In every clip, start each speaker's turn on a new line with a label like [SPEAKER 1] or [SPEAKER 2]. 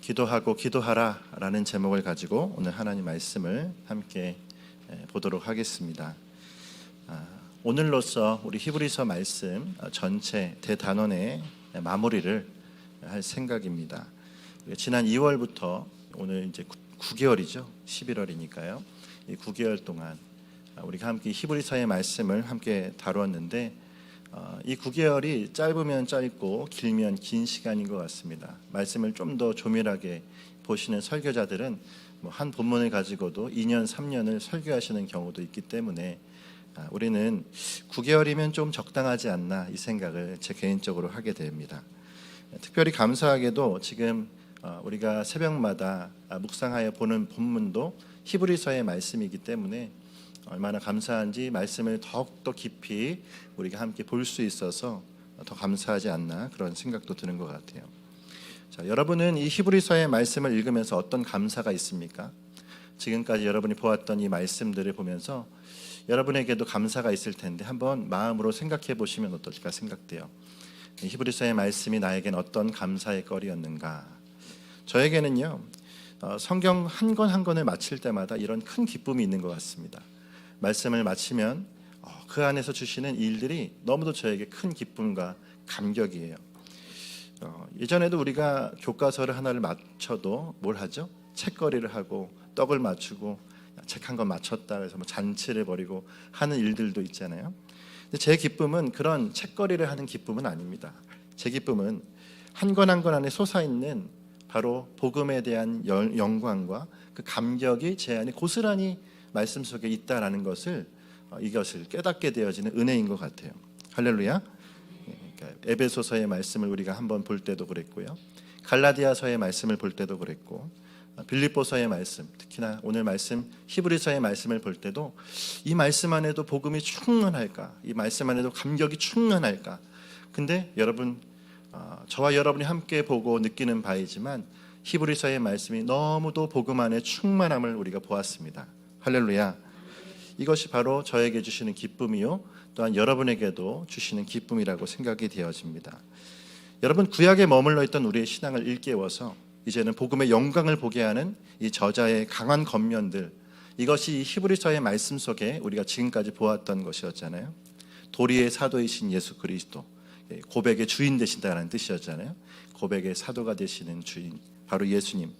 [SPEAKER 1] 기도하고 기도하라 라는 제목을 가지고 오늘 하나님 말씀을 함께 보도록 하겠습니다. 오늘로써 우리 히브리서 말씀 전체 대단원의 마무리를 할 생각입니다. 지난 2월부터 오늘 이제 9개월이죠. 11월이니까요. 이 9개월 동안 우리가 함께 히브리서의 말씀을 함께 다루었는데 이 9개월이 짧으면 짧고 길면 긴 시간인 것 같습니다. 말씀을 좀 더 조밀하게 보시는 설교자들은 한 본문을 가지고도 2년, 3년을 설교하시는 경우도 있기 때문에 우리는 9개월이면 좀 적당하지 않나 이 생각을 제 개인적으로 하게 됩니다. 특별히 감사하게도 지금 우리가 새벽마다 묵상하여 보는 본문도 히브리서의 말씀이기 때문에 얼마나 감사한지 말씀을 더욱더 깊이 우리가 함께 볼 수 있어서 더 감사하지 않나 그런 생각도 드는 것 같아요. 자, 여러분은 이 히브리서의 말씀을 읽으면서 어떤 감사가 있습니까? 지금까지 여러분이 보았던 이 말씀들을 보면서 여러분에게도 감사가 있을 텐데 한번 마음으로 생각해 보시면 어떨까 생각돼요. 히브리서의 말씀이 나에겐 어떤 감사의 거리였는가? 저에게는요, 성경 한 권 한 권을 마칠 때마다 이런 큰 기쁨이 있는 것 같습니다. 말씀을 마치면 그 안에서 주시는 일들이 너무도 저에게 큰 기쁨과 감격이에요. 예전에도 우리가 교과서를 하나를 맞춰도 뭘 하죠? 책거리를 하고 떡을 맞추고 책 한 권 맞췄다 해서 잔치를 벌이고 하는 일들도 있잖아요. 근데 제 기쁨은 그런 책거리를 하는 기쁨은 아닙니다. 제 기쁨은 한 권 한 권 안에 솟아있는 바로 복음에 대한 영광과 그 감격이 제 안에 고스란히 말씀 속에 있다라는 것을 이것을 깨닫게 되어지는 은혜인 것 같아요. 할렐루야. 그러니까 에베소서의 말씀을 우리가 한번 볼 때도 그랬고요. 갈라디아서의 말씀을 볼 때도 그랬고 빌립보서의 말씀, 특히나 오늘 말씀 히브리서의 말씀을 볼 때도 이 말씀 안에도 복음이 충만할까? 이 말씀 안에도 감격이 충만할까? 근데 여러분 저와 여러분이 함께 보고 느끼는 바이지만 히브리서의 말씀이 너무도 복음 안에 충만함을 우리가 보았습니다. 할렐루야. 이것이 바로 저에게 주시는 기쁨이요 또한 여러분에게도 주시는 기쁨이라고 생각이 되어집니다. 여러분, 구약에 머물러 있던 우리의 신앙을 일깨워서 이제는 복음의 영광을 보게 하는 이 저자의 강한 겉면들, 이것이 이 히브리서의 말씀 속에 우리가 지금까지 보았던 것이었잖아요. 도리의 사도이신 예수 그리스도, 고백의 주인 되신다는 뜻이었잖아요. 고백의 사도가 되시는 주인, 바로 예수님,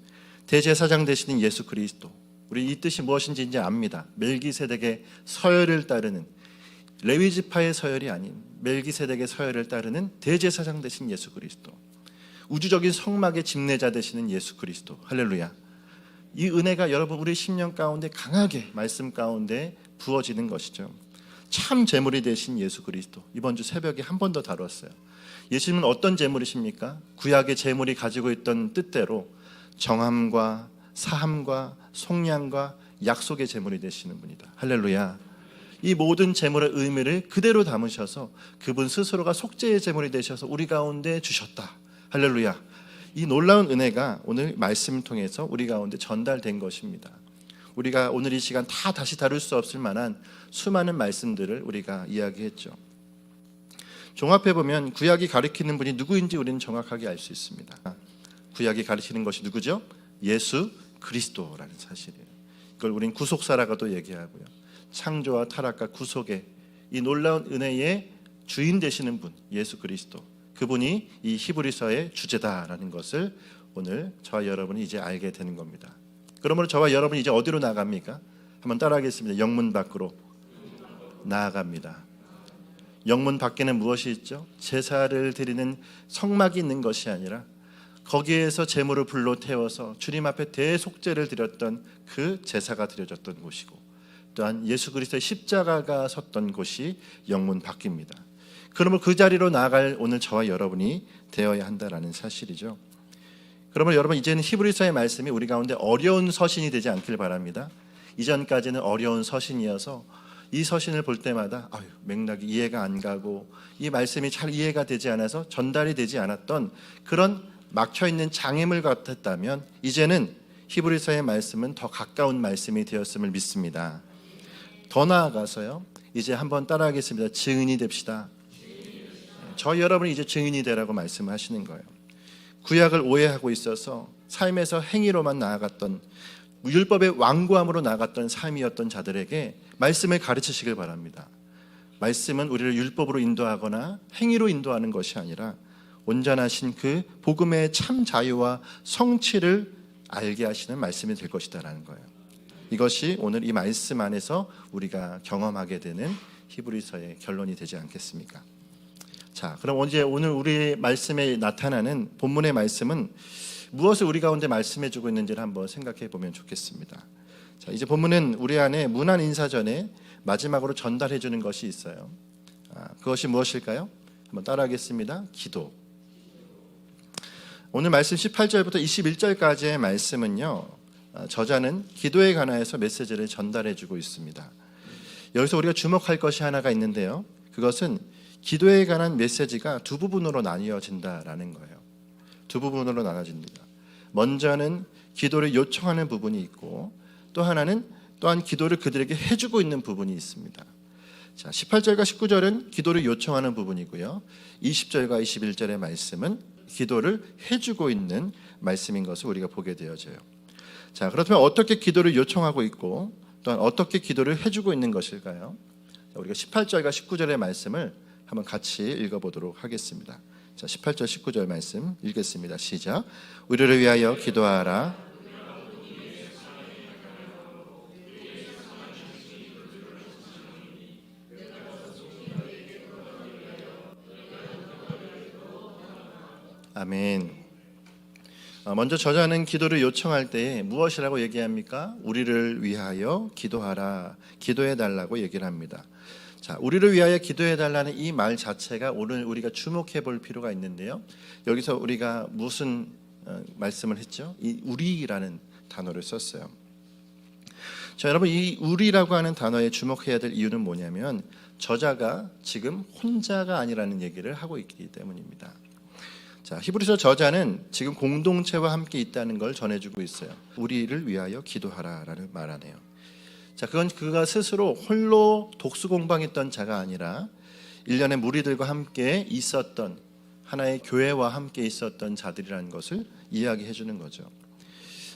[SPEAKER 1] 대제사장 되시는 예수 그리스도. 우리 이 뜻이 무엇인지 이제 압니다. 멜기세덱의 서열을 따르는, 레위지파의 서열이 아닌 멜기세덱의 서열을 따르는 대제사장 되신 예수 그리스도, 우주적인 성막의 집례자 되시는 예수 그리스도. 할렐루야. 이 은혜가 여러분 우리 심령 가운데 강하게 말씀 가운데 부어지는 것이죠. 참 제물이 되신 예수 그리스도. 이번 주 새벽에 한 번 더 다뤘어요. 예수님은 어떤 제물이십니까? 구약의 제물이 가지고 있던 뜻대로 정함과 사함과 속량과 약속의 제물이 되시는 분이다. 할렐루야. 이 모든 제물의 의미를 그대로 담으셔서 그분 스스로가 속죄의 제물이 되셔서 우리 가운데 주셨다. 할렐루야. 이 놀라운 은혜가 오늘 말씀을 통해서 우리 가운데 전달된 것입니다. 우리가 오늘 이 시간 다 다시 다룰 수 없을 만한 수많은 말씀들을 우리가 이야기했죠. 종합해보면 구약이 가리키는 분이 누구인지 우리는 정확하게 알 수 있습니다. 구약이 가리키는 것이 누구죠? 예수 그리스도라는 사실이에요. 이걸 우린 구속사라고도 얘기하고요. 창조와 타락과 구속의 이 놀라운 은혜의 주인 되시는 분, 예수 그리스도, 그분이 이 히브리서의 주제다라는 것을 오늘 저와 여러분이 이제 알게 되는 겁니다. 그러므로 저와 여러분이 이제 어디로 나아갑니까? 한번 따라하겠습니다. 영문 밖으로 나아갑니다. 영문 밖에는 무엇이 있죠? 제사를 드리는 성막이 있는 것이 아니라 거기에서 제물을 불로 태워서 주님 앞에 대속제를 드렸던 그 제사가 드려졌던 곳이고, 또한 예수 그리스도의 십자가가 섰던 곳이 영문 밖입니다. 그러면 그 자리로 나아갈 오늘 저와 여러분이 되어야 한다라는 사실이죠. 그러면 여러분, 이제는 히브리서의 말씀이 우리 가운데 어려운 서신이 되지 않길 바랍니다. 이전까지는 어려운 서신이어서 이 서신을 볼 때마다 맥락이 이해가 안 가고 이 말씀이 잘 이해가 되지 않아서 전달이 되지 않았던 그런 막혀있는 장애물 같았다면, 이제는 히브리서의 말씀은 더 가까운 말씀이 되었음을 믿습니다. 더 나아가서요, 이제 한번 따라하겠습니다. 증인이 됩시다. 저 여러분이 이제 증인이 되라고 말씀하시는 거예요. 구약을 오해하고 있어서 삶에서 행위로만 나아갔던, 율법의 완고함으로 나아갔던 삶이었던 자들에게 말씀을 가르치시길 바랍니다. 말씀은 우리를 율법으로 인도하거나 행위로 인도하는 것이 아니라 온전하신 그 복음의 참 자유와 성취를 알게 하시는 말씀이 될 것이다라는 거예요. 이것이 오늘 이 말씀 안에서 우리가 경험하게 되는 히브리서의 결론이 되지 않겠습니까? 자, 그럼 오늘 우리 말씀에 나타나는 본문의 말씀은 무엇을 우리 가운데 말씀해주고 있는지를 한번 생각해 보면 좋겠습니다. 자, 이제 본문은 우리 안에 문안 인사 전에 마지막으로 전달해 주는 것이 있어요. 그것이 무엇일까요? 한번 따라하겠습니다. 기도. 오늘 말씀 18절부터 21절까지의 말씀은요, 저자는 기도에 관하여서 메시지를 전달해 주고 있습니다. 여기서 우리가 주목할 것이 하나가 있는데요, 그것은 기도에 관한 메시지가 두 부분으로 나뉘어진다라는 거예요. 두 부분으로 나눠집니다. 먼저는 기도를 요청하는 부분이 있고, 또 하나는 또한 기도를 그들에게 해주고 있는 부분이 있습니다. 자, 18절과 19절은 기도를 요청하는 부분이고요, 20절과 21절의 말씀은 기도를 해주고 있는 말씀인 것을 우리가 보게 되어져요. 자, 그렇다면 어떻게 기도를 요청하고 있고 또한 어떻게 기도를 해주고 있는 것일까요? 자, 우리가 18절과 19절의 말씀을 한번 같이 읽어보도록 하겠습니다. 자, 18절 19절 말씀 읽겠습니다. 시작. 우리를 위하여 기도하라. 아멘. 먼저 저자는 기도를 요청할 때 무엇이라고 얘기합니까? 우리를 위하여 기도하라, 기도해달라고 얘기를 합니다. 자, 우리를 위하여 기도해달라는 이 말 자체가 오늘 우리가 주목해 볼 필요가 있는데요, 여기서 우리가 무슨 말씀을 했죠? 이 우리라는 단어를 썼어요. 자, 여러분, 이 우리라고 하는 단어에 주목해야 될 이유는 뭐냐면 저자가 지금 혼자가 아니라는 얘기를 하고 있기 때문입니다. 자, 히브리서 저자는 지금 공동체와 함께 있다는 걸 전해주고 있어요. 우리를 위하여 기도하라라는 말하네요. 자, 그건 그가 스스로 홀로 독수공방했던 자가 아니라 일련의 무리들과 함께 있었던, 하나의 교회와 함께 있었던 자들이라는 것을 이야기해 주는 거죠.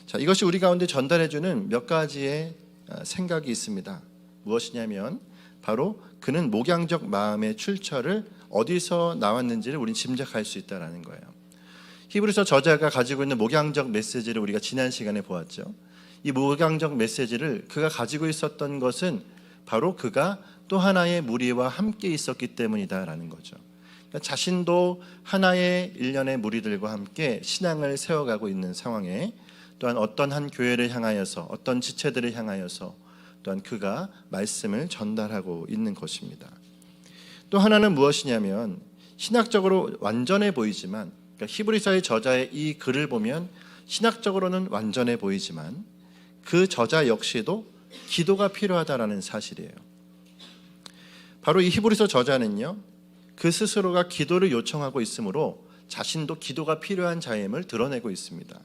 [SPEAKER 1] 자, 이것이 우리 가운데 전달해 주는 몇 가지의 생각이 있습니다. 무엇이냐면 바로 그는 목양적 마음의 출처를 어디서 나왔는지를 우리는 짐작할 수 있다는 거예요. 히브리서 저자가 가지고 있는 목양적 메시지를 우리가 지난 시간에 보았죠. 이 목양적 메시지를 그가 가지고 있었던 것은 바로 그가 또 하나의 무리와 함께 있었기 때문이다라는 거죠. 그러니까 자신도 하나의 일련의 무리들과 함께 신앙을 세워가고 있는 상황에 또한 어떤 한 교회를 향하여서, 어떤 지체들을 향하여서 또한 그가 말씀을 전달하고 있는 것입니다. 또 하나는 무엇이냐면 신학적으로 완전해 보이지만, 그러니까 히브리서의 저자의 이 글을 보면 신학적으로는 완전해 보이지만 그 저자 역시도 기도가 필요하다라는 사실이에요. 바로 이 히브리서 저자는요, 그 스스로가 기도를 요청하고 있으므로 자신도 기도가 필요한 자임을 드러내고 있습니다.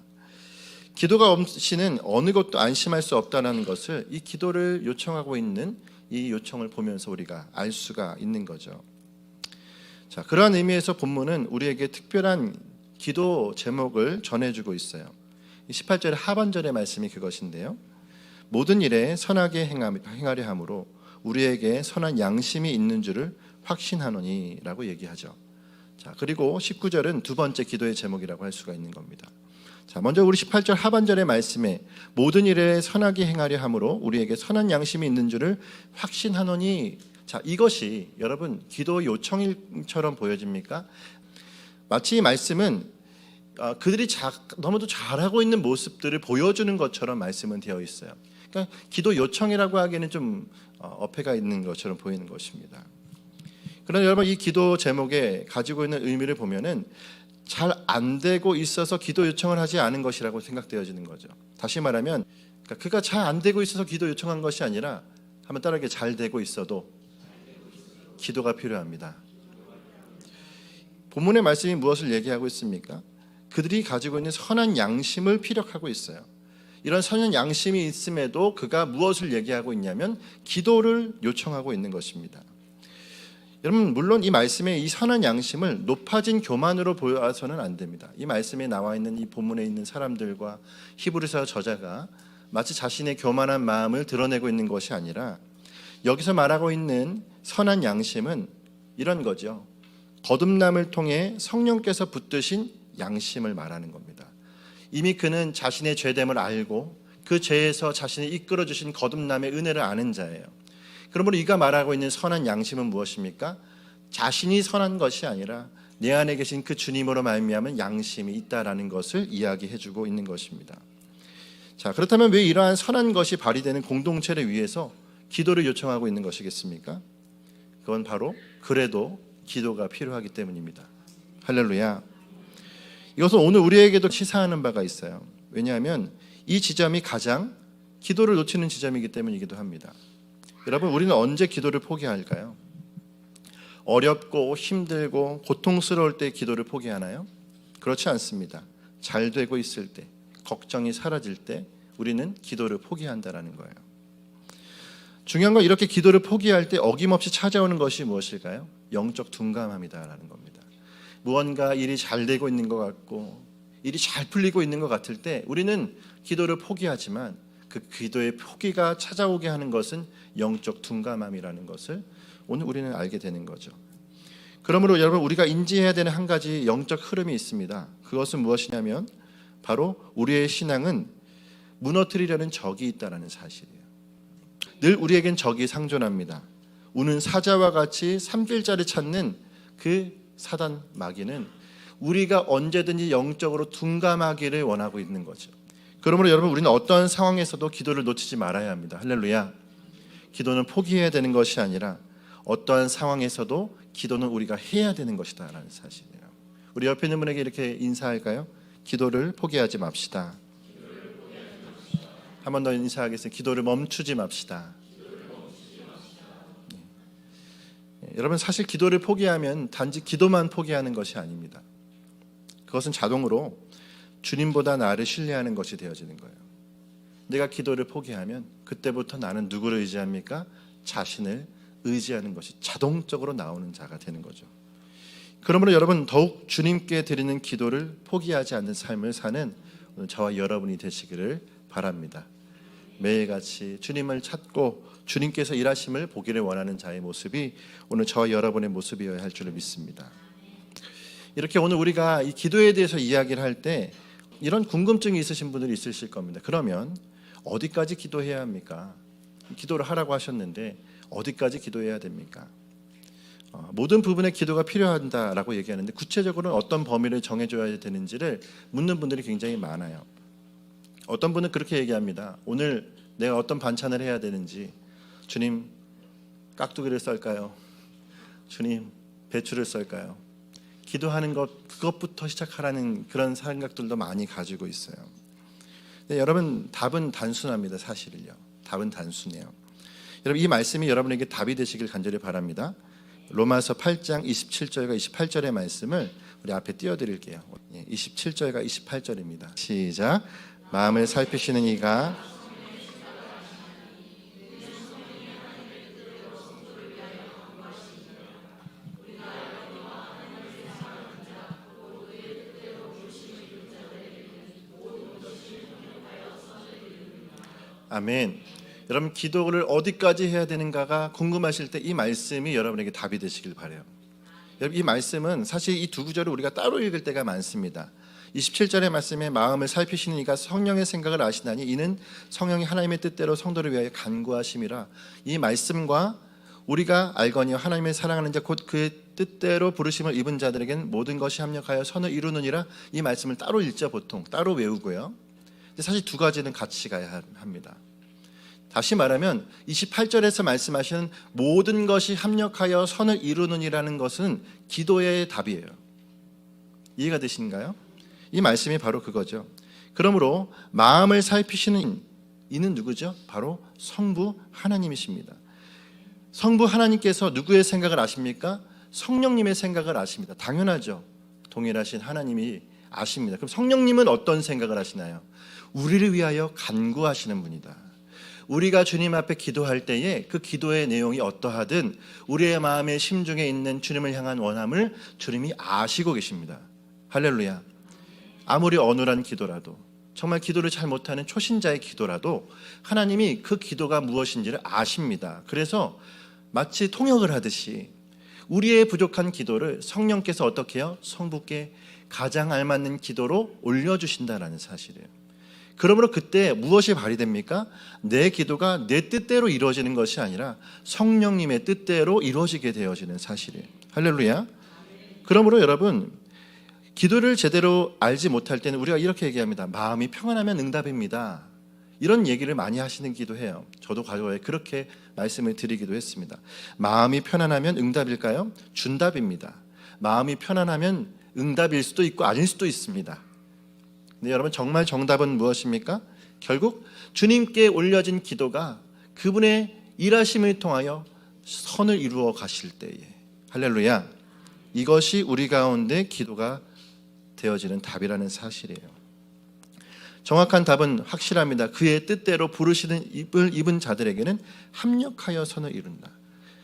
[SPEAKER 1] 기도가 없이는 어느 것도 안심할 수 없다는 것을 이 기도를 요청하고 있는 이 요청을 보면서 우리가 알 수가 있는 거죠. 자, 그러한 의미에서 본문은 우리에게 특별한 기도 제목을 전해주고 있어요. 18절의 하반절의 말씀이 그것인데요, 모든 일에 선하게 행하려 함으로 우리에게 선한 양심이 있는 줄을 확신하노니 라고 얘기하죠. 자, 그리고 19절은 두 번째 기도의 제목이라고 할 수가 있는 겁니다. 자, 먼저 우리 18절 하반절의 말씀에 모든 일에 선하게 행하려 함으로 우리에게 선한 양심이 있는 줄을 확신하노니, 자, 이것이 여러분 기도 요청일처럼 보여집니까? 마치 이 말씀은 그들이 너무도 잘하고 있는 모습들을 보여주는 것처럼 말씀은 되어 있어요. 그러니까 기도 요청이라고 하기에는 좀 어폐가 있는 것처럼 보이는 것입니다. 그러나 여러분, 이 기도 제목에 가지고 있는 의미를 보면은 잘 안 되고 있어서 기도 요청을 하지 않은 것이라고 생각되어지는 거죠. 다시 말하면 그가 잘 안 되고 있어서 기도 요청한 것이 아니라, 한번 따라하게, 잘 되고 있어도 기도가 필요합니다. 본문의 말씀이 무엇을 얘기하고 있습니까? 그들이 가지고 있는 선한 양심을 피력하고 있어요. 이런 선한 양심이 있음에도 그가 무엇을 얘기하고 있냐면 기도를 요청하고 있는 것입니다. 여러분, 물론 이 말씀의 이 선한 양심을 높아진 교만으로 보아서는 안 됩니다. 이 말씀에 나와 있는 이 본문에 있는 사람들과 히브리서 저자가 마치 자신의 교만한 마음을 드러내고 있는 것이 아니라 여기서 말하고 있는 선한 양심은 이런 거죠. 거듭남을 통해 성령께서 붙드신 양심을 말하는 겁니다. 이미 그는 자신의 죄됨을 알고 그 죄에서 자신을 이끌어 주신 거듭남의 은혜를 아는 자예요. 그러므로 이가 말하고 있는 선한 양심은 무엇입니까? 자신이 선한 것이 아니라 내 안에 계신 그 주님으로 말미암은 양심이 있다라는 것을 이야기해주고 있는 것입니다. 자, 그렇다면 왜 이러한 선한 것이 발휘되는 공동체를 위해서 기도를 요청하고 있는 것이겠습니까? 그건 바로 그래도 기도가 필요하기 때문입니다. 할렐루야. 이것은 오늘 우리에게도 시사하는 바가 있어요. 왜냐하면 이 지점이 가장 기도를 놓치는 지점이기 때문이기도 합니다. 여러분, 우리는 언제 기도를 포기할까요? 어렵고 힘들고 고통스러울 때 기도를 포기하나요? 그렇지 않습니다. 잘 되고 있을 때, 걱정이 사라질 때 우리는 기도를 포기한다라는 거예요. 중요한 건 이렇게 기도를 포기할 때 어김없이 찾아오는 것이 무엇일까요? 영적 둔감함이다라는 겁니다. 무언가 일이 잘 되고 있는 것 같고 일이 잘 풀리고 있는 것 같을 때 우리는 기도를 포기하지만 그 기도의 포기가 찾아오게 하는 것은 영적 둔감함이라는 것을 오늘 우리는 알게 되는 거죠. 그러므로 여러분, 우리가 인지해야 되는 한 가지 영적 흐름이 있습니다. 그것은 무엇이냐면 바로 우리의 신앙은 무너뜨리려는 적이 있다는 사실이에요. 늘 우리에겐 적이 상존합니다. 우는 사자와 같이 삼킬자를 찾는 그 사단 마귀는 우리가 언제든지 영적으로 둔감하기를 원하고 있는 거죠. 그러므로 여러분, 우리는 어떠한 상황에서도 기도를 놓치지 말아야 합니다. 할렐루야. 기도는 포기해야 되는 것이 아니라 어떠한 상황에서도 기도는 우리가 해야 되는 것이다 라는 사실이에요. 우리 옆에 있는 분에게 이렇게 인사할까요? 기도를 포기하지 맙시다. 한 번 더 인사하겠습니다. 기도를 멈추지 맙시다. 여러분, 사실 기도를 포기하면 단지 기도만 포기하는 것이 아닙니다. 그것은 자동으로 주님보다 나를 신뢰하는 것이 되어지는 거예요. 내가 기도를 포기하면 그때부터 나는 누구를 의지합니까? 자신을 의지하는 것이 자동적으로 나오는 자가 되는 거죠. 그러므로 여러분, 더욱 주님께 드리는 기도를 포기하지 않는 삶을 사는 오늘 저와 여러분이 되시기를 바랍니다. 매일같이 주님을 찾고 주님께서 일하심을 보기를 원하는 자의 모습이 오늘 저와 여러분의 모습이어야 할 줄을 믿습니다. 이렇게 오늘 우리가 이 기도에 대해서 이야기를 할 때 이런 궁금증이 있으신 분들이 있으실 겁니다. 그러면 어디까지 기도해야 합니까? 기도를 하라고 하셨는데 어디까지 기도해야 됩니까? 모든 부분에 기도가 필요하다라고 얘기하는데 구체적으로는 어떤 범위를 정해줘야 되는지를 묻는 분들이 굉장히 많아요. 어떤 분은 그렇게 얘기합니다. 오늘 내가 어떤 반찬을 해야 되는지, 주님 깍두기를 썰까요? 주님 배추를 썰까요? 기도하는 것, 그것부터 시작하라는 그런 생각들도 많이 가지고 있어요. 근데 여러분, 답은 단순합니다. 사실은요. 답은 단순해요. 여러분, 이 말씀이 여러분에게 답이 되시길 간절히 바랍니다. 로마서 8장 27절과 28절의 말씀을 우리 앞에 띄워드릴게요. 27절과 28절입니다. 시작. 마음을 살피시는 이가 아멘. 여러분, 기도를 어디까지 해야 되는가가 궁금하실 때 이 말씀이 여러분에게 답이 되시길 바라요. 여러분, 이 말씀은 사실 이 두 구절을 우리가 따로 읽을 때가 많습니다. 27절의 말씀에 마음을 살피시는 이가 성령의 생각을 아시나니 이는 성령이 하나님의 뜻대로 성도를 위하여 간구하심이라. 이 말씀과 우리가 알거니와 하나님의 사랑하는 자 곧 그의 뜻대로 부르심을 입은 자들에게는 모든 것이 합력하여 선을 이루느니라. 이 말씀을 따로 읽죠. 보통 따로 외우고요. 근데 사실 두 가지는 같이 가야 합니다. 다시 말하면 28절에서 말씀하시는 모든 것이 합력하여 선을 이루느니라는 것은 기도의 답이에요. 이해가 되신가요? 이 말씀이 바로 그거죠. 그러므로 마음을 살피시는 이는 누구죠? 바로 성부 하나님이십니다. 성부 하나님께서 누구의 생각을 아십니까? 성령님의 생각을 아십니다. 당연하죠. 동일하신 하나님이 아십니다. 그럼 성령님은 어떤 생각을 하시나요? 우리를 위하여 간구하시는 분이다. 우리가 주님 앞에 기도할 때에 그 기도의 내용이 어떠하든 우리의 마음의 심중에 있는 주님을 향한 원함을 주님이 아시고 계십니다. 할렐루야. 아무리 어눌한 기도라도, 정말 기도를 잘 못하는 초신자의 기도라도 하나님이 그 기도가 무엇인지를 아십니다. 그래서 마치 통역을 하듯이 우리의 부족한 기도를 성령께서 어떻게 해요? 성부께 가장 알맞는 기도로 올려주신다는 사실이에요. 그러므로 그때 무엇이 발휘됩니까? 내 기도가 내 뜻대로 이루어지는 것이 아니라 성령님의 뜻대로 이루어지게 되어지는 사실이에요. 할렐루야. 그러므로 여러분, 기도를 제대로 알지 못할 때는 우리가 이렇게 얘기합니다. 마음이 평안하면 응답입니다. 이런 얘기를 많이 하시는 기도해요. 저도 과거에 그렇게 말씀을 드리기도 했습니다. 마음이 편안하면 응답일까요? 준답입니다. 마음이 편안하면 응답일 수도 있고 아닐 수도 있습니다. 근데 여러분, 정말 정답은 무엇입니까? 결국 주님께 올려진 기도가 그분의 일하심을 통하여 선을 이루어 가실 때에, 할렐루야, 이것이 우리 가운데 기도가 되어지는 답이라는 사실이에요. 정확한 답은 확실합니다. 그의 뜻대로 부르시는 입을 입은 자들에게는 합력하여 선을 이룬다.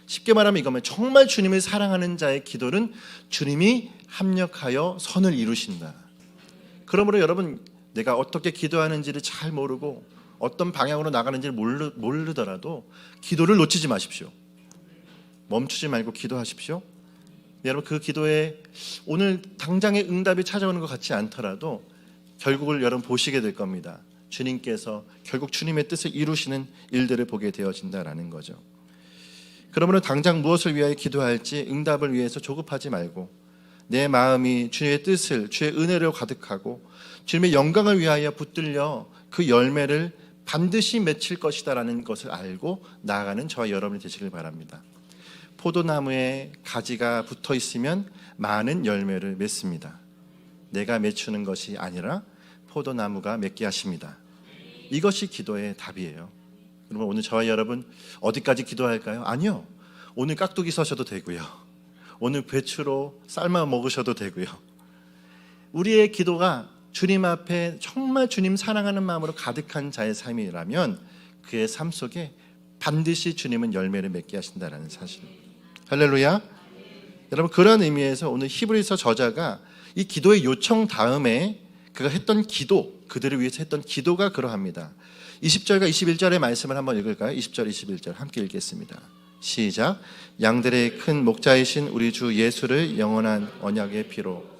[SPEAKER 1] 쉽게 말하면 이거면 정말 주님을 사랑하는 자의 기도는 주님이 합력하여 선을 이루신다. 그러므로 여러분, 내가 어떻게 기도하는지를 잘 모르고 어떤 방향으로 나가는지를 모르더라도 기도를 놓치지 마십시오. 멈추지 말고 기도하십시오. 여러분, 그 기도에 오늘 당장의 응답이 찾아오는 것 같지 않더라도 결국을 여러분 보시게 될 겁니다. 주님께서 결국 주님의 뜻을 이루시는 일들을 보게 되어진다라는 거죠. 그러므로 당장 무엇을 위하여 기도할지 응답을 위해서 조급하지 말고 내 마음이 주의 뜻을, 주의 은혜로 가득하고 주님의 영광을 위하여 붙들려 그 열매를 반드시 맺힐 것이다라는 것을 알고 나아가는 저와 여러분이 되시길 바랍니다. 포도나무에 가지가 붙어 있으면 많은 열매를 맺습니다. 내가 맺추는 것이 아니라 포도나무가 맺게 하십니다. 이것이 기도의 답이에요. 그러면 오늘 저와 여러분 어디까지 기도할까요? 아니요. 오늘 깍두기 서셔도 되고요. 오늘 배추로 삶아 먹으셔도 되고요. 우리의 기도가 주님 앞에 정말 주님 사랑하는 마음으로 가득한 자의 삶이라면 그의 삶 속에 반드시 주님은 열매를 맺게 하신다는 사실. 할렐루야. 여러분, 그런 의미에서 오늘 히브리서 저자가 이 기도의 요청 다음에 그가 했던 기도, 그들을 위해서 했던 기도가 그러합니다. 20절과 21절의 말씀을 한번 읽을까요? 20절, 21절 함께 읽겠습니다. 시작. 양들의 큰 목자이신 우리 주 예수를 영원한 언약의 피로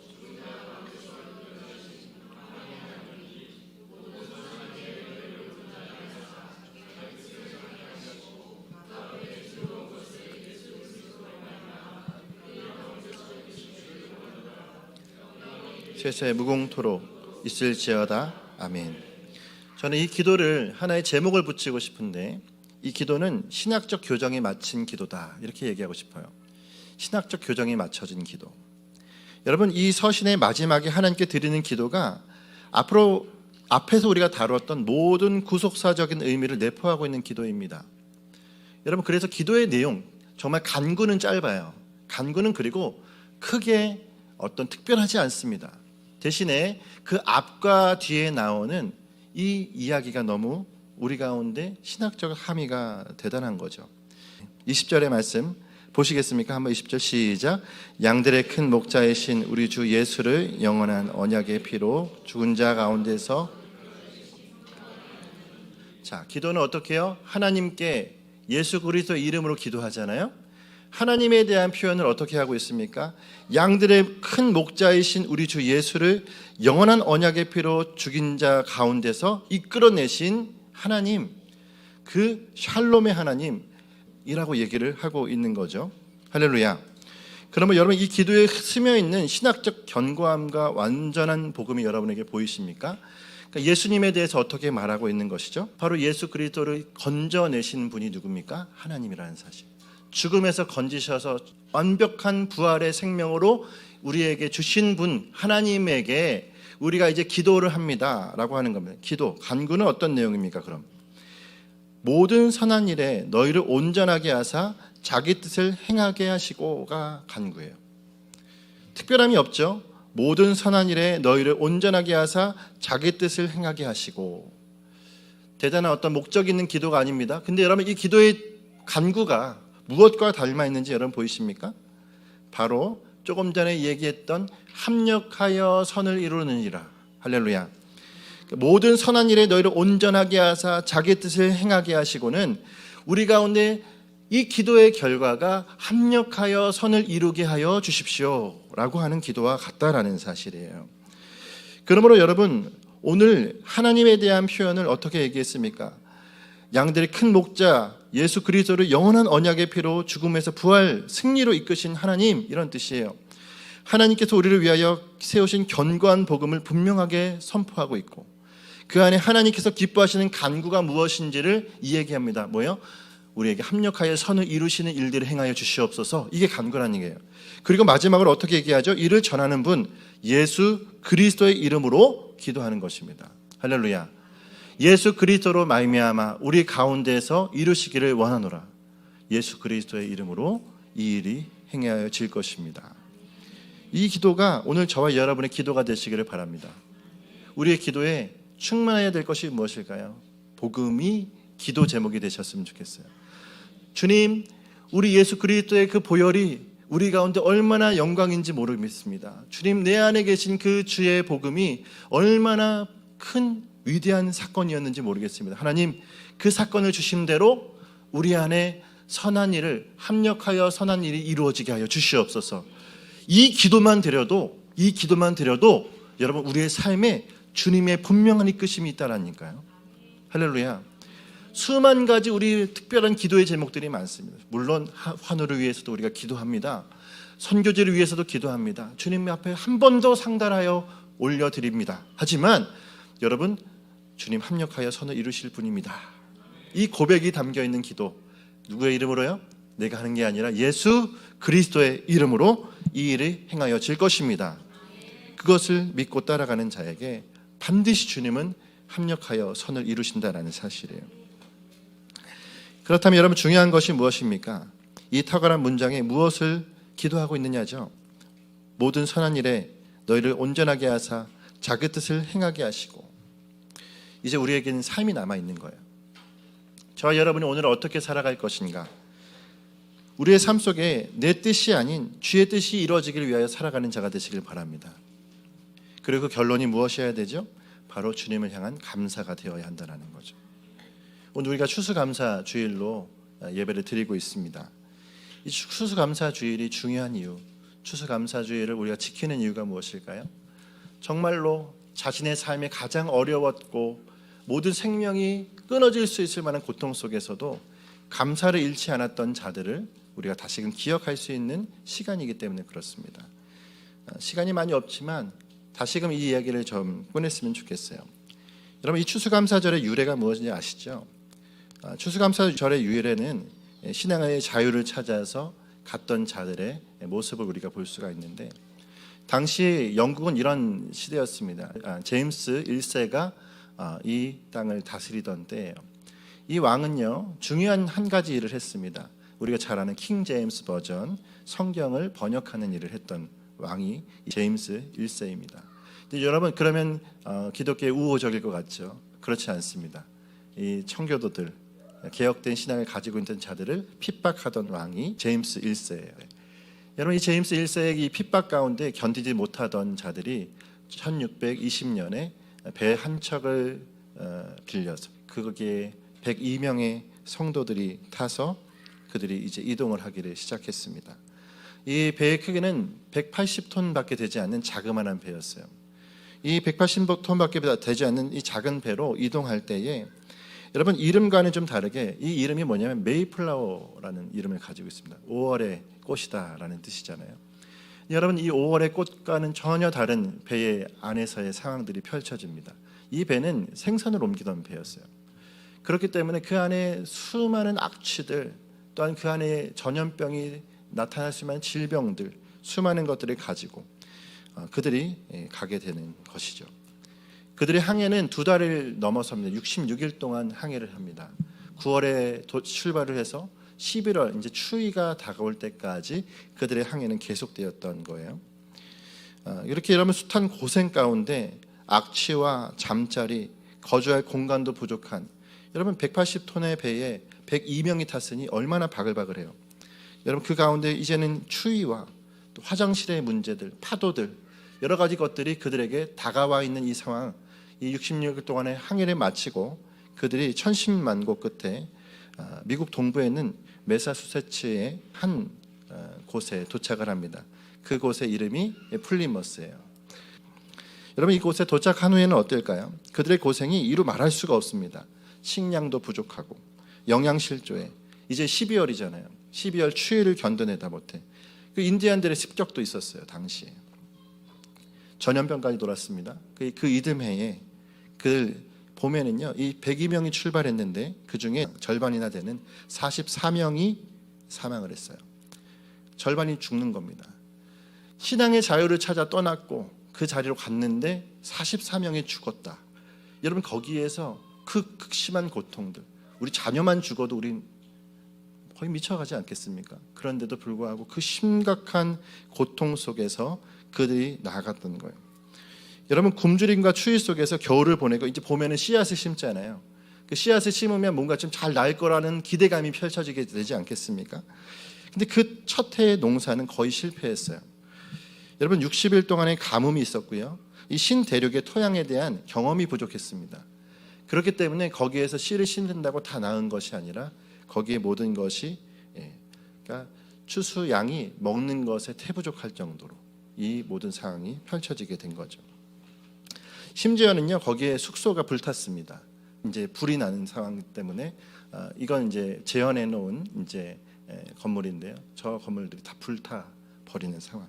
[SPEAKER 1] 세세 무공토록 있을지어다. 아멘. 저는 이 기도를 하나의 제목을 붙이고 싶은데 이 기도는 신학적 교정에 맞춘 기도다, 이렇게 얘기하고 싶어요. 신학적 교정에 맞춰진 기도. 여러분, 이 서신의 마지막에 하나님께 드리는 기도가 앞에서 우리가 다루었던 모든 구속사적인 의미를 내포하고 있는 기도입니다. 여러분, 그래서 기도의 내용, 정말 간구는 짧아요. 간구는 그리고 크게 어떤 특별하지 않습니다. 대신에 그 앞과 뒤에 나오는 이 이야기가 너무 우리 가운데 신학적 함의가 대단한 거죠. 20절의 말씀 보시겠습니까? 한번 20절 시작. 양들의 큰 목자이신 우리 주 예수를 영원한 언약의 피로 죽은 자 가운데서. 자, 기도는 어떻게 해요? 하나님께 예수 그리스도 이름으로 기도하잖아요. 하나님에 대한 표현을 어떻게 하고 있습니까? 양들의 큰 목자이신 우리 주 예수를 영원한 언약의 피로 죽인 자 가운데서 이끌어내신 하나님, 그 샬롬의 하나님이라고 얘기를 하고 있는 거죠. 할렐루야. 그러면 여러분, 이 기도에 스며있는 신학적 견고함과 완전한 복음이 여러분에게 보이십니까? 그러니까 예수님에 대해서 어떻게 말하고 있는 것이죠? 바로 예수 그리스도를 건져내신 분이 누굽니까? 하나님이라는 사실. 죽음에서 건지셔서 완벽한 부활의 생명으로 우리에게 주신 분 하나님에게 우리가 이제 기도를 합니다 라고 하는 겁니다. 기도, 간구는 어떤 내용입니까? 그럼 모든 선한 일에 너희를 온전하게 하사 자기 뜻을 행하게 하시고가 간구예요. 특별함이 없죠. 모든 선한 일에 너희를 온전하게 하사 자기 뜻을 행하게 하시고, 대단한 어떤 목적 있는 기도가 아닙니다. 근데 여러분 이 기도의 간구가 무엇과 닮아 있는지 여러분 보이십니까? 바로 조금 전에 얘기했던 합력하여 선을 이루느니라. 할렐루야. 모든 선한 일에 너희를 온전하게 하사 자기 뜻을 행하게 하시고는 우리 가운데 이 기도의 결과가 합력하여 선을 이루게 하여 주십시오 라고 하는 기도와 같다라는 사실이에요. 그러므로 여러분 오늘 하나님에 대한 표현을 어떻게 얘기했습니까? 양들의 큰 목자 예수 그리스도를 영원한 언약의 피로 죽음에서 부활 승리로 이끄신 하나님, 이런 뜻이에요. 하나님께서 우리를 위하여 세우신 견고한 복음을 분명하게 선포하고 있고 그 안에 하나님께서 기뻐하시는 간구가 무엇인지를 이야기합니다. 뭐예요? 우리에게 합력하여 선을 이루시는 일들을 행하여 주시옵소서. 이게 간구라는 얘기예요. 그리고 마지막으로 어떻게 얘기하죠? 이를 전하는 분 예수 그리스도의 이름으로 기도하는 것입니다. 할렐루야. 예수 그리스도로 말미암아 우리 가운데서 이루시기를 원하노라. 예수 그리스도의 이름으로 이 일이 행하여질 것입니다. 이 기도가 오늘 저와 여러분의 기도가 되시기를 바랍니다. 우리의 기도에 충만해야 될 것이 무엇일까요? 복음이 기도 제목이 되셨으면 좋겠어요. 주님, 우리 예수 그리스도의 그 보혈이 우리 가운데 얼마나 영광인지 모르겠습니다. 주님, 내 안에 계신 그 주의 복음이 얼마나 큰 위대한 사건이었는지 모르겠습니다. 하나님, 그 사건을 주신 대로 우리 안에 선한 일을 합력하여 선한 일이 이루어지게 하여 주시옵소서. 이 기도만 드려도 여러분 우리의 삶에 주님의 분명한 이끄심이 있다라니까요. 할렐루야. 수만 가지 우리 특별한 기도의 제목들이 많습니다. 물론 환우를 위해서도 우리가 기도합니다. 선교지를 위해서도 기도합니다. 주님 앞에 한 번 더 상달하여 올려드립니다. 하지만 여러분, 주님 합력하여 선을 이루실 분입니다. 이 고백이 담겨있는 기도, 누구의 이름으로요? 내가 하는 게 아니라 예수 그리스도의 이름으로 이 일을 행하여질 것입니다. 그것을 믿고 따라가는 자에게 반드시 주님은 합력하여 선을 이루신다라는 사실이에요. 그렇다면 여러분, 중요한 것이 무엇입니까? 이 탁월한 문장에 무엇을 기도하고 있느냐죠. 모든 선한 일에 너희를 온전하게 하사 자기 뜻을 행하게 하시고. 이제 우리에게는 삶이 남아있는 거예요. 저와 여러분이 오늘 어떻게 살아갈 것인가. 우리의 삶 속에 내 뜻이 아닌 주의 뜻이 이루어지기를 위하여 살아가는 자가 되시길 바랍니다. 그리고 그 결론이 무엇이어야 되죠? 바로 주님을 향한 감사가 되어야 한다는 거죠. 오늘 우리가 추수감사 주일로 예배를 드리고 있습니다. 이 추수감사 주일이 중요한 이유, 추수감사 주일을 우리가 지키는 이유가 무엇일까요? 정말로 자신의 삶에 가장 어려웠고 모든 생명이 끊어질 수 있을 만한 고통 속에서도 감사를 잃지 않았던 자들을 우리가 다시금 기억할 수 있는 시간이기 때문에 그렇습니다. 시간이 많이 없지만 다시금 이 이야기를 좀 꺼냈으면 좋겠어요. 여러분, 이 추수감사절의 유래가 무엇인지 아시죠? 추수감사절의 유래는 신앙의 자유를 찾아서 갔던 자들의 모습을 우리가 볼 수가 있는데, 당시 영국은 이런 시대였습니다. 제임스 1세가 이 땅을 다스리던 때예요. 이 왕은요, 중요한 한 가지 일을 했습니다. 우리가 잘 아는 킹 제임스 버전 성경을 번역하는 일을 했던 왕이 제임스 1세입니다. 근데 여러분, 그러면 기독교의 우호적일 것 같죠? 그렇지 않습니다. 이 청교도들, 개혁된 신앙을 가지고 있던 자들을 핍박하던 왕이 제임스 1세예요. 여러분, 이 제임스 1세의 이 핍박 가운데 견디지 못하던 자들이 1620년에 배 한 척을 빌려서 거기에 102명의 성도들이 타서 그들이 이제 이동을 하기를 시작했습니다. 이 배의 크기는 180톤밖에 되지 않는 자그마한 배였어요. 이 180톤밖에 되지 않는 이 작은 배로 이동할 때에 여러분, 이름과는 좀 다르게 이 이름이 뭐냐면 메이플라워라는 이름을 가지고 있습니다. 5월의 꽃이다라는 뜻이잖아요. 여러분, 이 5월의 꽃과는 전혀 다른 배의 안에서의 상황들이 펼쳐집니다. 이 배는 생선을 옮기던 배였어요. 그렇기 때문에 그 안에 수많은 악취들, 또한 그 안에 전염병이 나타날 수 있는 질병들, 수많은 것들을 가지고 그들이 가게 되는 것이죠. 그들의 항해는 2달을 넘어섭니다. 66일 동안 항해를 합니다. 9월에 출발을 해서 11월 이제 추위가 다가올 때까지 그들의 항해는 계속되었던 거예요. 이렇게 여러분, 숱한 고생 가운데 악취와 잠자리, 거주할 공간도 부족한 여러분 180톤의 배에 102명이 탔으니 얼마나 바글바글해요. 여러분 그 가운데 이제는 추위와 또 화장실의 문제들, 파도들, 여러 가지 것들이 그들에게 다가와 있는 이 상황, 이 66일 동안의 항해를 마치고 그들이 천신만고 끝에 미국 동부에 있는 매사추세츠의 한 곳에 도착을 합니다. 그곳의 이름이 플리머스예요. 여러분 이곳에 도착한 후에는 어떨까요? 그들의 고생이 이루 말할 수가 없습니다. 식량도 부족하고 영양실조에 이제 12월이잖아요. 12월 추위를 견뎌내다 못해 그 인디안들의 습격도 있었어요. 당시에 전염병까지 돌았습니다. 그 이듬해에 그 보면은요, 이 102명이 출발했는데 그 중에 절반이나 되는 44명이 사망을 했어요. 절반이 죽는 겁니다. 신앙의 자유를 찾아 떠났고 그 자리로 갔는데 44명이 죽었다. 여러분 거기에서 그 극심한 고통들, 우리 자녀만 죽어도 우린 거의 미쳐가지 않겠습니까? 그런데도 불구하고 그 심각한 고통 속에서 그들이 나아갔던 거예요. 여러분 굶주림과 추위 속에서 겨울을 보내고 이제 봄에는 씨앗을 심잖아요. 그 씨앗을 심으면 뭔가 좀 잘 날 거라는 기대감이 펼쳐지게 되지 않겠습니까? 근데 그 첫 해의 농사는 거의 실패했어요. 여러분 60일 동안의 가뭄이 있었고요. 이 신대륙의 토양에 대한 경험이 부족했습니다. 그렇기 때문에 거기에서 씨를 심는다고 다 나은 것이 아니라 거기에 모든 것이 그러니까 추수 양이 먹는 것에 태부족할 정도로 이 모든 상황이 펼쳐지게 된 거죠. 심지어는요 거기에 숙소가 불탔습니다. 이제 불이 나는 상황 때문에 이건 이제 재현해 놓은 이제 건물인데요. 저 건물들이 다 불타 버리는 상황.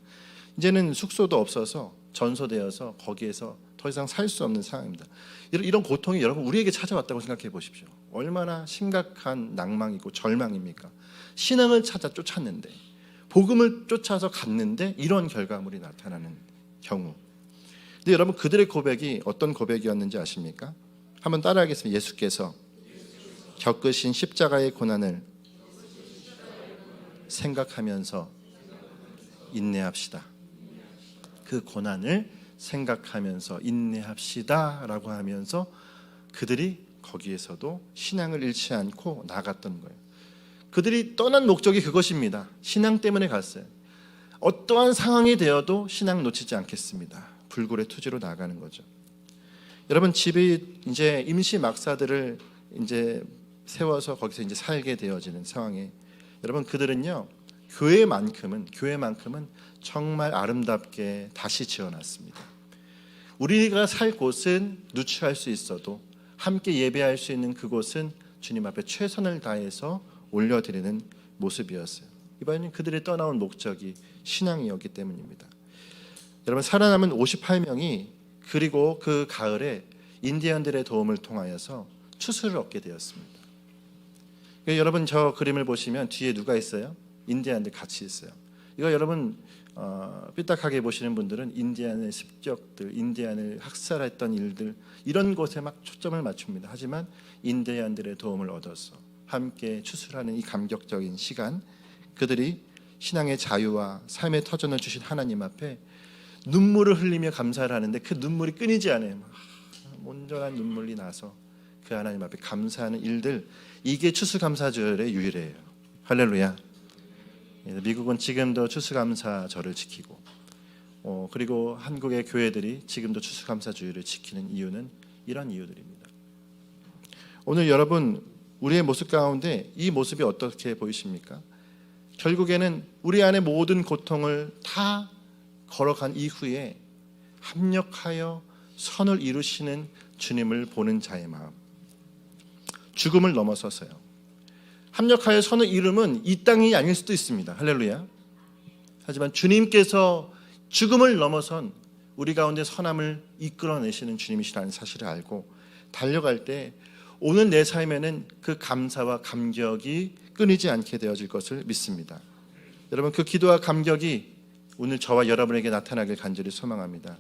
[SPEAKER 1] 이제는 숙소도 없어서 전소되어서 거기에서 더 이상 살 수 없는 상황입니다. 이런 고통이 여러분 우리에게 찾아왔다고 생각해 보십시오. 얼마나 심각한 낭망이고 절망입니까? 신앙을 찾아 쫓았는데 복음을 쫓아서 갔는데 이런 결과물이 나타나는 경우. 근데 여러분 그들의 고백이 어떤 고백이었는지 아십니까? 한번 따라하겠습니다. 예수께서 겪으신 십자가의 고난을 생각하면서 인내합시다. 그 고난을 생각하면서 인내합시다 라고 하면서 그들이 거기에서도 신앙을 잃지 않고 나갔던 거예요. 그들이 떠난 목적이 그것입니다. 신앙 때문에 갔어요. 어떠한 상황이 되어도 신앙 놓치지 않겠습니다. 불굴의 투지로 나가는 거죠. 여러분 집이 이제 임시 막사들을 이제 세워서 거기서 이제 살게 되어지는 상황에 여러분 그들은요 교회만큼은 정말 아름답게 다시 지어놨습니다. 우리가 살 곳은 누추할 수 있어도 함께 예배할 수 있는 그곳은 주님 앞에 최선을 다해서 올려드리는 모습이었어요. 이번에는 그들이 떠나온 목적이 신앙이었기 때문입니다. 여러분 살아남은 58명이 그리고 그 가을에 인디언들의 도움을 통하여서 추수를 얻게 되었습니다. 여러분 저 그림을 보시면 뒤에 누가 있어요? 인디언들 같이 있어요. 이거 여러분 삐딱하게 보시는 분들은 인디안의 습격들, 인디안을 학살했던 일들 이런 곳에 막 초점을 맞춥니다. 하지만 인디안들의 도움을 얻어서 함께 추수하는 이 감격적인 시간, 그들이 신앙의 자유와 삶의 터전을 주신 하나님 앞에 눈물을 흘리며 감사를 하는데 그 눈물이 끊이지 않아요. 온전한 눈물이 나서 그 하나님 앞에 감사하는 일들, 이게 추수감사절의 유일해요. 할렐루야. 미국은 지금도 추수감사절을 지키고 그리고 한국의 교회들이 지금도 추수감사주의를 지키는 이유는 이런 이유들입니다. 오늘 여러분 우리의 모습 가운데 이 모습이 어떻게 보이십니까? 결국에는 우리 안의 모든 고통을 다 걸어간 이후에 합력하여 선을 이루시는 주님을 보는 자의 마음, 죽음을 넘어서서요. 합력하여 선을 이루면 이 땅이 아닐 수도 있습니다. 할렐루야. 하지만 주님께서 죽음을 넘어선 우리 가운데 선함을 이끌어내시는 주님이시라는 사실을 알고 달려갈 때 오늘 내 삶에는 그 감사와 감격이 끊이지 않게 되어질 것을 믿습니다. 여러분 그 기도와 감격이 오늘 저와 여러분에게 나타나길 간절히 소망합니다.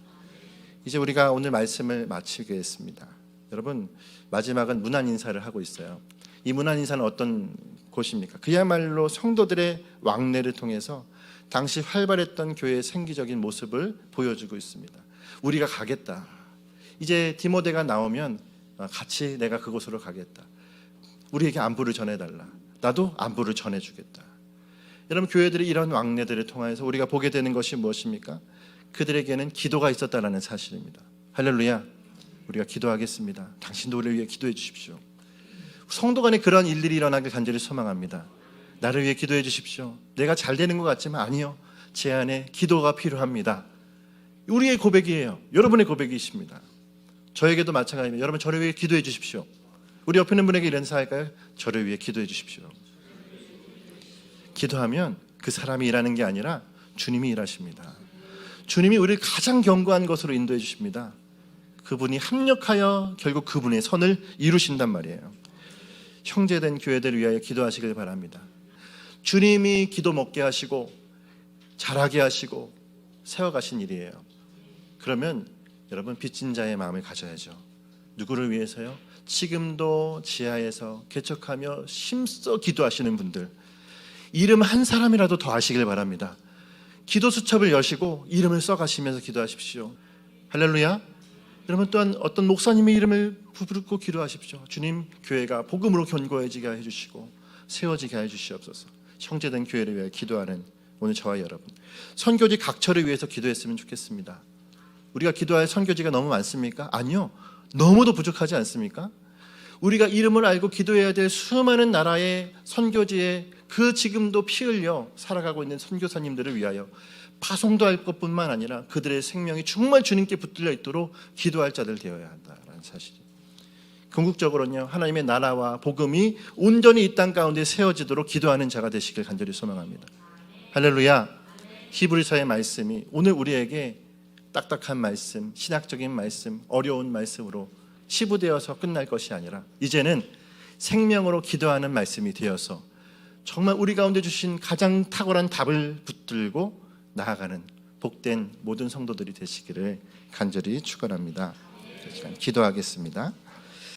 [SPEAKER 1] 이제 우리가 오늘 말씀을 마치겠습니다. 여러분 마지막은 문안 인사를 하고 있어요. 이 문안 인사는 어떤 곳입니까? 그야말로 성도들의 왕래를 통해서 당시 활발했던 교회의 생기적인 모습을 보여주고 있습니다. 우리가 가겠다. 이제 디모데가 나오면 같이 내가 그곳으로 가겠다. 우리에게 안부를 전해달라. 나도 안부를 전해주겠다. 여러분, 교회들이 이런 왕래들을 통해서 우리가 보게 되는 것이 무엇입니까? 그들에게는 기도가 있었다는 사실입니다. 할렐루야. 우리가 기도하겠습니다. 당신도 우리를 위해 기도해 주십시오. 성도 간에 그런 일들이 일어나길 간절히 소망합니다. 나를 위해 기도해 주십시오. 내가 잘 되는 것 같지만 아니요, 제 안에 기도가 필요합니다. 우리의 고백이에요. 여러분의 고백이십니다. 저에게도 마찬가지입니다. 여러분, 저를 위해 기도해 주십시오. 우리 옆에 있는 분에게 이런 사할까요? 저를 위해 기도해 주십시오. 기도하면 그 사람이 일하는 게 아니라 주님이 일하십니다. 주님이 우리를 가장 견고한 것으로 인도해 주십니다. 그분이 합력하여 결국 그분의 선을 이루신단 말이에요. 형제된 교회들을 위하여 기도하시길 바랍니다. 주님이 기도 먹게 하시고 잘하게 하시고 세워가신 일이에요. 그러면 여러분, 빚진 자의 마음을 가져야죠. 누구를 위해서요? 지금도 지하에서 개척하며 힘써 기도하시는 분들, 이름 한 사람이라도 더 하시길 바랍니다. 기도 수첩을 여시고 이름을 써가시면서 기도하십시오. 할렐루야. 여러분, 또한 어떤 목사님의 이름을 부르고 기도하십시오. 주님, 교회가 복음으로 견고해지게 해주시고 세워지게 해주시옵소서. 형제된 교회를 위해 기도하는 오늘 저와 여러분, 선교지 각처를 위해서 기도했으면 좋겠습니다. 우리가 기도할 선교지가 너무 많습니까? 아니요, 너무도 부족하지 않습니까? 우리가 이름을 알고 기도해야 될 수많은 나라의 선교지에 그 지금도 피 흘려 살아가고 있는 선교사님들을 위하여 파송도 할 것뿐만 아니라 그들의 생명이 정말 주님께 붙들려 있도록 기도할 자들 되어야 한다라는 사실이, 궁극적으로는요, 하나님의 나라와 복음이 온전히 이 땅 가운데 세워지도록 기도하는 자가 되시길 간절히 소망합니다. 할렐루야. 히브리서의 말씀이 오늘 우리에게 딱딱한 말씀, 신학적인 말씀, 어려운 말씀으로 치부되어서 끝날 것이 아니라 이제는 생명으로 기도하는 말씀이 되어서 정말 우리 가운데 주신 가장 탁월한 답을 붙들고 나아가는 복된 모든 성도들이 되시기를 간절히 축원합니다. 기도하겠습니다.